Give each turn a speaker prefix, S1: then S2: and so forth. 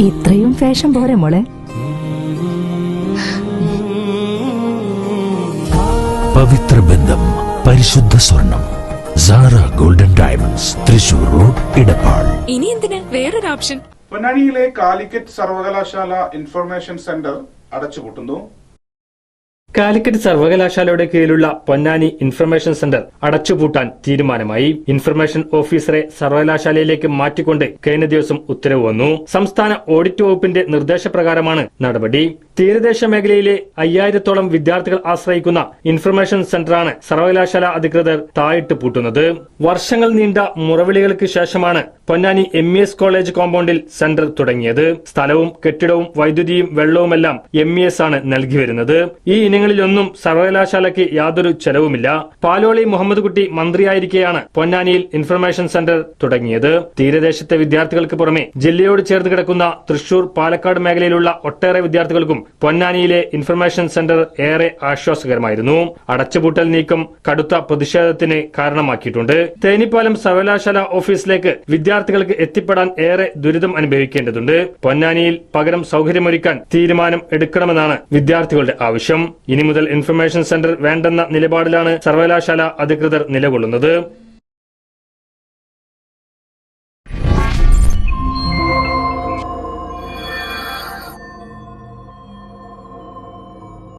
S1: ഇത്രയും ഫാഷൻ പോരെ മോളെ?
S2: പവിത്ര ബന്ധം, പരിശുദ്ധ സ്വർണം. Sara golden diamonds, Thrissur road, Edappal.
S3: ഇനി എന്തിന് വേറൊരു ഓപ്ഷൻ?
S4: പൊന്നാനിയിലെ കാലിക്കറ്റ് സർവകലാശാല ഇൻഫർമേഷൻ സെന്റർ അടച്ചുപൂട്ടുന്നു.
S5: കാലിക്കറ്റ് സർവകലാശാലയുടെ കീഴിലുള്ള പൊന്നാനി ഇൻഫർമേഷൻ സെന്റർ അടച്ചുപൂട്ടാൻ തീരുമാനമായി. ഇൻഫർമേഷൻ ഓഫീസറെ സർവകലാശാലയിലേക്ക് മാറ്റിക്കൊണ്ട് കഴിഞ്ഞ ദിവസം ഉത്തരവ് വന്നു. സംസ്ഥാന ഓഡിറ്റ് വകുപ്പിന്റെ നിർദ്ദേശപ്രകാരമാണ് നടപടി. തീരദേശ മേഖലയിലെ 5000-ഓളം വിദ്യാർത്ഥികൾ ആശ്രയിക്കുന്ന ഇൻഫർമേഷൻ സെന്ററാണ് സർവകലാശാല അധികൃതർ താഴിട്ട് പൂട്ടുന്നത്. വർഷങ്ങൾ നീണ്ട മുറവിളികൾക്ക് ശേഷമാണ് പൊന്നാനി MES കോളേജ് കോമ്പൗണ്ടിൽ സെന്റർ തുടങ്ങിയത്. സ്ഥലവും കെട്ടിടവും വൈദ്യുതിയും വെള്ളവുമെല്ലാം MES ആണ് നൽകി വരുന്നത്. ഈ ഇനങ്ങളിലൊന്നും സർവകലാശാലയ്ക്ക് യാതൊരു ചെലവുമില്ല. പാലോളി മുഹമ്മദ് കുട്ടി മന്ത്രിയായിരിക്കെയാണ് പൊന്നാനിയിൽ ഇൻഫർമേഷൻ സെന്റർ തുടങ്ങിയത്. തീരദേശത്തെ വിദ്യാർത്ഥികൾക്ക് പുറമെ ജില്ലയോട് ചേർന്ന് കിടക്കുന്ന തൃശൂർ, പാലക്കാട് മേഖലയിലുള്ള ഒട്ടേറെ വിദ്യാർത്ഥികൾക്കും പൊന്നാനിയിലെ ഇൻഫർമേഷൻ സെന്റർ ഏറെ ആശ്വാസകരമായിരുന്നു. അടച്ചുപൂട്ടൽ നീക്കം കടുത്ത പ്രതിഷേധത്തിന് കാരണമാക്കിയിട്ടുണ്ട്. തേനിപ്പാലം സർവകലാശാല ഓഫീസിലേക്ക് വിദ്യാർത്ഥികൾക്ക് എത്തിപ്പെടാൻ ഏറെ ദുരിതം അനുഭവിക്കേണ്ടതുണ്ട്. പൊന്നാനിയിൽ പകരം സൗകര്യമൊരുക്കാൻ തീരുമാനം എടുക്കണമെന്നാണ് വിദ്യാർത്ഥികളുടെ ആവശ്യം. ഇനി മുതൽ ഇൻഫർമേഷൻ സെന്റർ വേണ്ടെന്ന നിലപാടിലാണ് സർവകലാശാല അധികൃതർ നിലകൊള്ളുന്നത്.